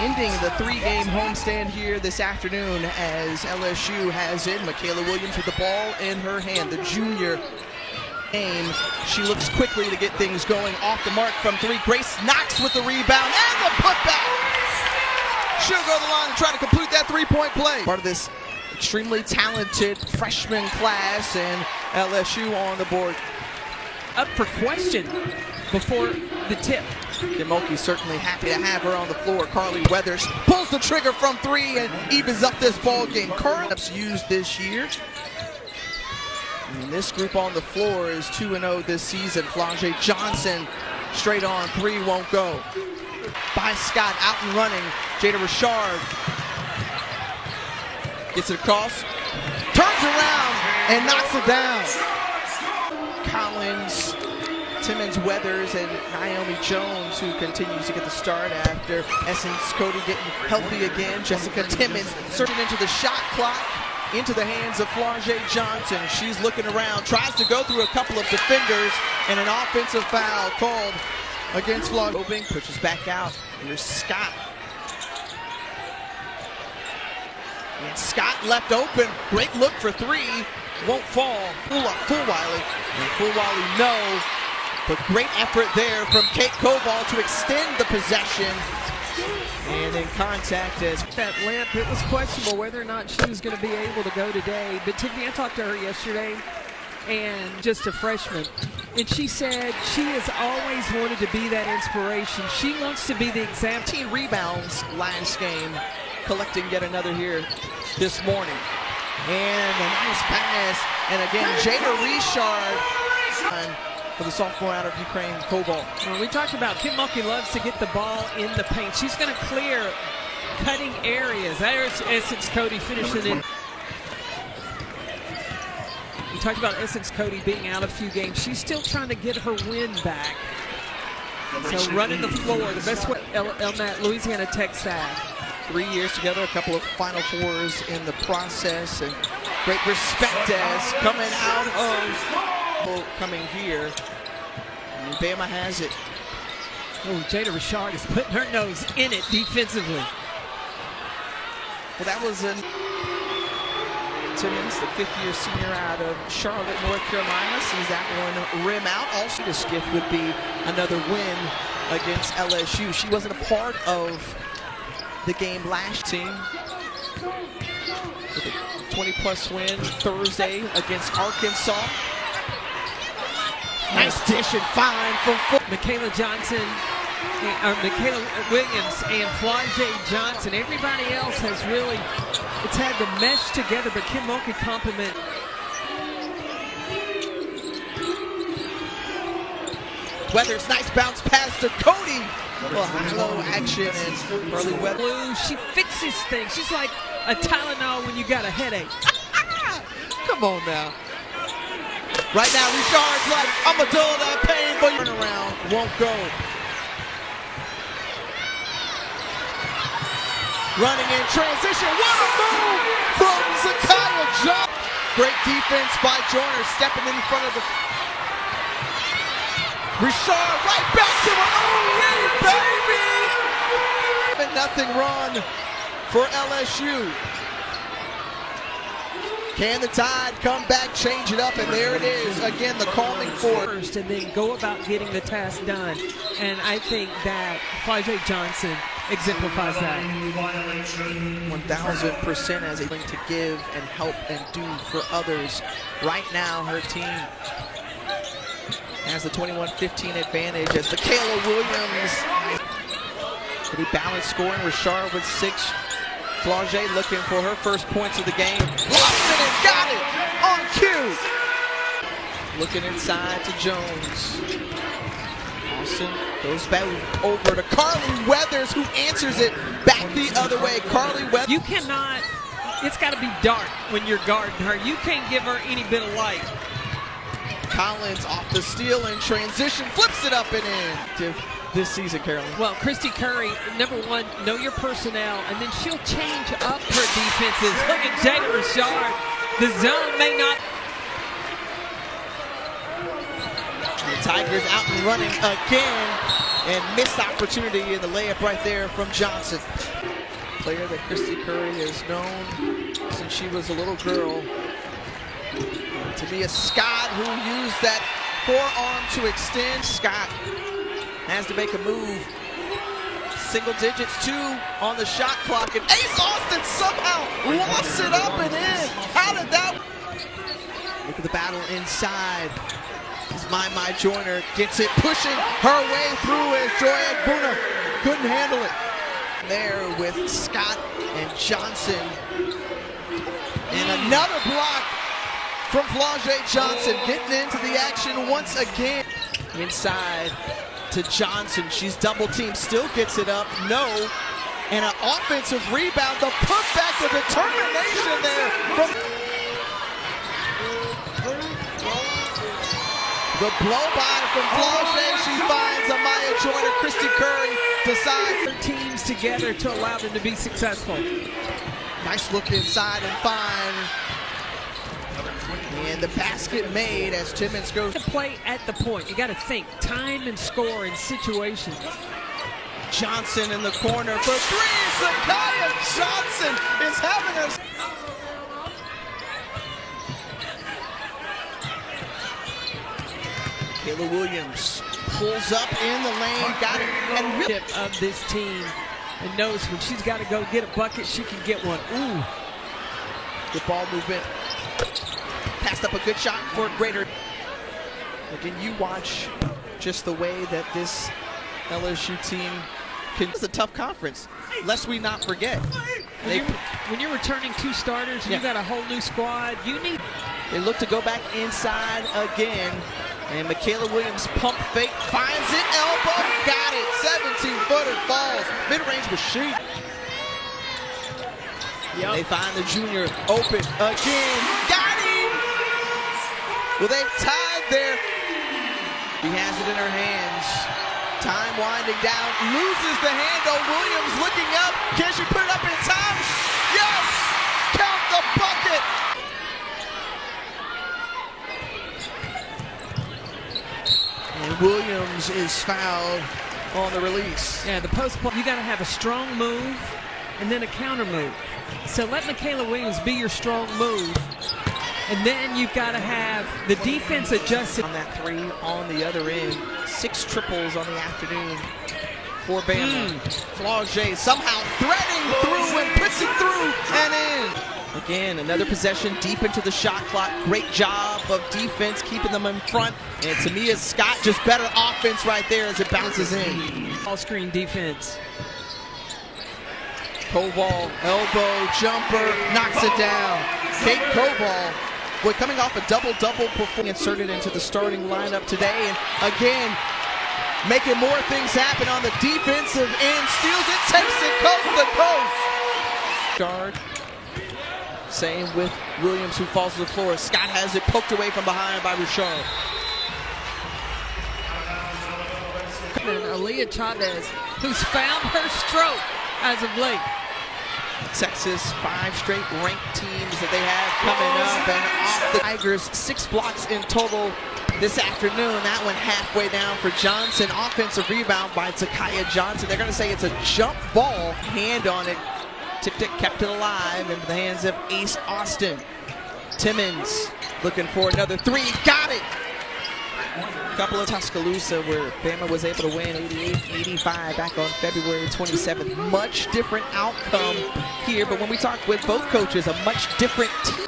ending the three-game homestand here this afternoon as LSU has in Mikaylah Williams with the ball in her hand. The junior game. She looks quickly to get things going. Off the mark from three. Grace Knox with the rebound and the putback. She'll go to the line and try to complete that three-point play. Part of this extremely talented freshman class, and LSU on the board. Up for question before the tip. Timothy certainly happy to have her on the floor. Carly Weathers pulls the trigger from three and evens up this ball game. Carly's used this year. And this group on the floor is 2-0 this season. Flau'jae Johnson straight on three, won't go. By Scott, out and running. Jada Richard gets it across, turns around and knocks it down. Collins, Timmons, Weathers, and Naomi Jones, who continues to get the start after Essence Cody getting healthy again. Jessica Timmons inserted into the shot clock, into the hands of Fulwiley Johnson. She's looking around, tries to go through a couple of defenders, and an offensive foul called against Fulwiley. Pushes back out. Here's Scott. And Scott left open. Great look for three. Won't fall. Fulwiley. And Fulwiley no. But great effort there from Kate Koval to extend the possession. And in contact as that limp, it was questionable whether or not she was going to be able to go today. But Tiffany, I talked to her yesterday, and just a freshman. And she said she has always wanted to be that inspiration. She wants to be the example. 10 rebounds last game, collecting yet another here this morning. And a nice pass. And again, Jada Richard for the sophomore out of Ukraine, Koval. Well, we talked about Mikaylah loves to get the ball in the paint. She's going to clear cutting areas. There's Essence Cody finishing it. We talked about Essence Cody being out a few games. She's still trying to get her win back. So running the floor, the best way, Elmat, Louisiana Tech staff. 3 years together, a couple of Final Fours in the process, and great respect as coming out of coming here. And Bama has it. Oh, Jada Richard is putting her nose in it defensively. Well, that was Timmons, the fifth-year senior out of Charlotte, North Carolina, sees that one rim out. Also, the skiff would be another win against LSU. She wasn't a part of the game last team. With a 20-plus win Thursday against Arkansas. Nice dish and fine from Mikaylah Johnson, Mikaylah Williams, and Fulwiley Johnson. Everybody else has really, it's had to mesh together, but Kim Mulkey compliment. Weathers, nice bounce pass to Cody. Well, high-low action and early Weathers. She fixes things. She's like a Tylenol when you got a headache. Come on now. Right now, Richard's like, I'm going to dull that pain, but turn around, won't go. Running in transition, what a move from ZaKiyah. Great defense by Joyner, stepping in front of the... Richard right back to her own lead, baby! 7-0 run for LSU. Can the Tide come back, change it up, and there it is. Again, the calming force. And then go about getting the task done. And I think that Fulwiley Johnson exemplifies that. 1,000% as a thing to give and help and do for others. Right now, her team has the 21-15 advantage as Mikaylah Williams. Pretty balanced scoring. Richard with 6. Fulwiley looking for her first points of the game. Lost it and got it on cue. Looking inside to Jones. Austin goes back over to Carly Weathers, who answers it back the other way. Carly Weathers. You cannot, it's got to be dark when you're guarding her. You can't give her any bit of light. Collins off the steal in transition, flips it up and in. This season, Carolyn. Well, Christy Curry, number one, know your personnel, and then she'll change up her defenses. Look at Jada Richard. The zone may not. The Tigers out and running again. and missed opportunity in the layup right there from Johnson. Player that Christy Curry has known since she was a little girl. Tamia Scott, who used that forearm to extend. Scott has to make a move. Single digits, 2 on the shot clock, and Ace Austin somehow lofts it up and in. How did that? Look at the battle inside. As My Joyner gets it, pushing her way through as Joy Agbuna couldn't handle it. There with Scott and Johnson. And another block from Flau'jae Johnson, getting into the action once again. Inside to Johnson, she's double teamed, still gets it up, no. And an offensive rebound, the putback, the determination there from the blow by from Flau'jae. She finds Amaya Joyner. Christy Curry decides Their teams together to allow them to be successful. nice look inside and fine. And the basket made as Timmons goes. To play at the point, you got to think time and score and situation. Johnson in the corner for 3. ZaKiyah Johnson is having a... Mikaylah Williams pulls up in the lane, got it, and really Of this team, and knows when she's got to go get a bucket, she can get one. Ooh, good ball movement. Passed up a good shot for a greater. Again, you watch just the way that this LSU team can. It's a tough conference, lest we not forget. when you're returning 2 starters and you got a whole new squad, you need. They look to go back inside again. And Mikaylah Williams pump fake, finds it, elbow, got it. 17-footer falls, mid-range with shoot. Yep. They find the junior open again, got him! Well, they've tied there. He has it in her hands. Time winding down, loses the handle. Williams looking up, can she put it up in time? Yes! Count the bucket! And Williams is fouled on the release. Yeah, the post play, you got to have a strong move and then a counter move. So let Mikaylah Williams be your strong move, and then you've got to have the defense adjusted. On that 3 on the other end, 6 triples on the afternoon for Bama. Flau'jae somehow threading through and puts it through and in. Again, another possession deep into the shot clock. Great job of defense keeping them in front. And Tamia Scott, just better offense right there as it bounces in. All screen defense. Koval, elbow, jumper, knocks it down. Kate Koval, boy, coming off a double-double performance, inserted into the starting lineup today. And again, making more things happen on the defensive end. Steals it, takes it coast to coast. Guard. Same with Williams, who falls to the floor. Scott has it poked away from behind by Richard. And Aaliyah Chavez, who's found her stroke as of late. Texas, 5 straight ranked teams that they have coming up, and off the Tigers, 6 blocks in total this afternoon. That one halfway down for Johnson. Offensive rebound by ZaKiyah Johnson. They're going to say it's a jump ball. Hand on it. Tipped it, kept it alive into the hands of Ace Austin. Timmons looking for another 3. Got it! A couple of Tuscaloosa where Bama was able to win 88-85 back on February 27th. Much different outcome here, but when we talk with both coaches, a much different team.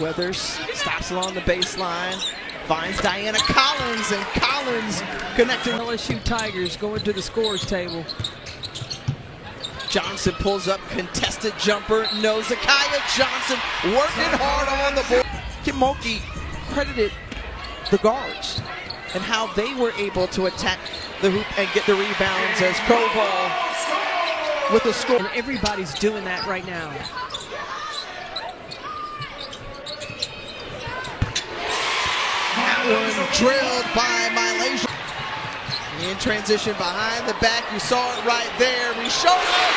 Weathers stops along the baseline, finds Diana Collins, and Collins connecting. LSU Tigers going to the scores table. Johnson pulls up, contested jumper, no. ZaKiyah Johnson working hard on the board. Kimoki credited the guards and how they were able to attack the hoop and get the rebounds as Koval with the score. And everybody's doing that right now. That one drilled by MiLaysia. In transition behind the back, you saw it right there. We showed it.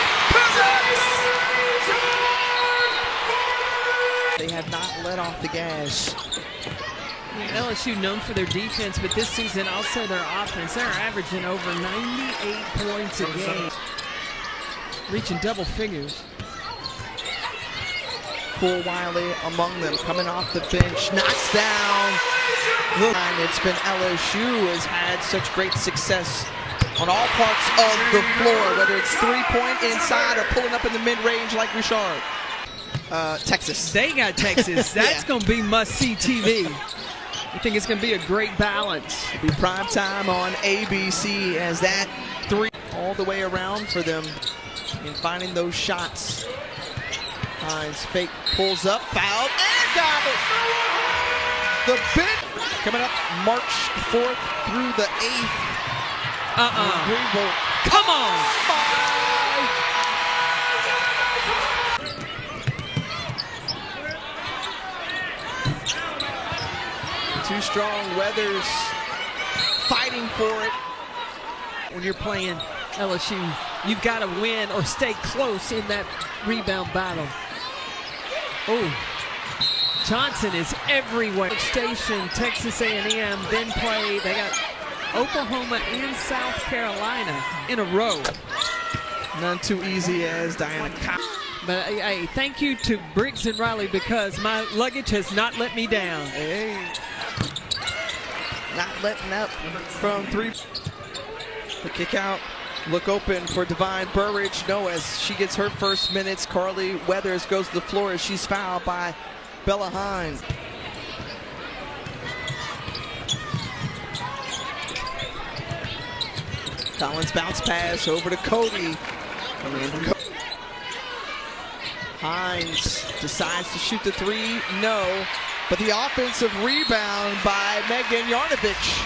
They have not let off the gas. LSU known for their defense, but this season also their offense. They're averaging over 98 points a game, reaching double figures. Fulwiley among them, coming off the bench, knocks down. It's been LSU has had such great success on all parts of the floor, whether it's three-point inside or pulling up in the mid-range like Richard. Texas. They got Texas. That's going to be must-see TV. I think it's going to be a great balance. It'll be prime time on ABC as that three all the way around for them in finding those shots. Hines fake, pulls up, fouled, and got it! The bit coming up March 4th through the 8th. Greenville. Come on! Too strong. Weathers fighting for it. When you're playing LSU, you've got to win or stay close in that rebound battle. Oh, Johnson is everywhere. Station, Texas A&M, then play. They got Oklahoma and South Carolina in a row. None too easy as Diana. But hey, thank you to Briggs and Riley because my luggage has not let me down. Hey, not letting up from three. The kick out, look open for Divine Burridge. No, as she gets her first minutes, Carly Weathers goes to the floor as she's fouled by Bella Hines. Collins bounce pass over to Cody. Hines decides to shoot the three, no, but the offensive rebound by Megan Yarnovich.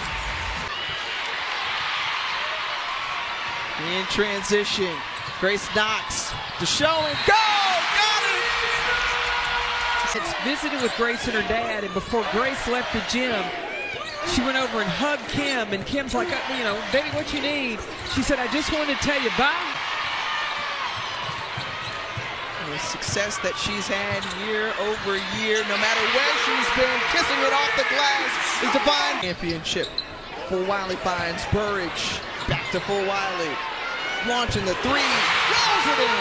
In transition, Grace Knox to show and go! Got it! It's visited with Grace and her dad, and before Grace left the gym, she went over and hugged Kim, and Kim's like, you know, baby, what you need? She said, I just wanted to tell you bye. The success that she's had year over year, no matter where she's been, kissing it off the glass is Divine. Championship. Fulwiley finds Burridge. Back to Fulwiley. Launching the three. Rolls it in.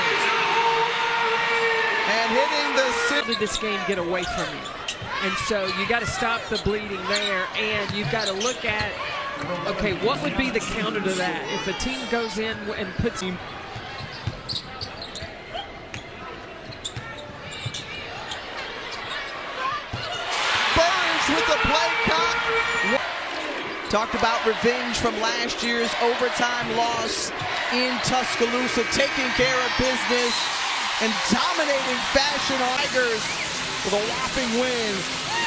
And hitting the six. Did this game get away from you? And so you got to stop the bleeding there, and you've got to look at, okay, what would be the counter to that? If a team goes in and puts him. Burridge with the play caught. Talked about revenge from last year's overtime loss in Tuscaloosa, taking care of business and dominating fashion on Tigers with a whopping win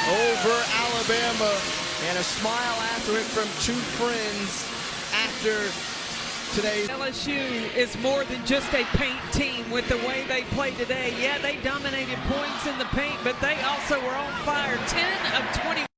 over Alabama, and a smile after it from two friends after today's. LSU is more than just a paint team with the way they played today. Yeah, they dominated points in the paint, but they also were on fire. 10 of 20.